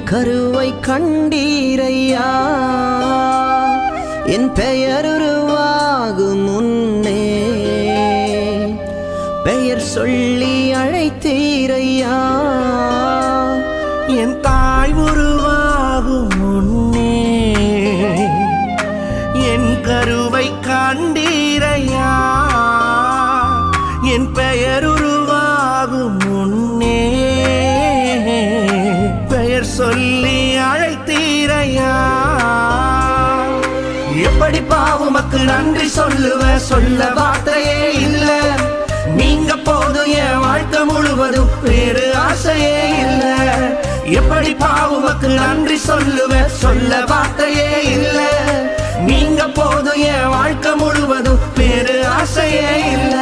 கருவை கண்டீரையா என் பெயர் உருவாகும் முன்னே பெயர் சொல்லி அழைத்தீரையா என் தாய் உருவாகும் முன்னே என் கருவை கண்டீரையா என் பெயர் உருவாகும் முன்னே பெயர் சொல்லி அழைத்தீரையா எப்படி பாவுமக்கு நன்றி சொல்ல வார்த்தையே இல்ல நீங்க போதும் என் வாழ்க்கை முழுவதும் வேறு ஆசையே இல்ல எப்படி பாவுமக்கு நன்றி சொல்ல வார்த்தையே இல்ல நீங்க போதும் என் வாழ்க்கை முழுவதும் வேறு ஆசையே இல்ல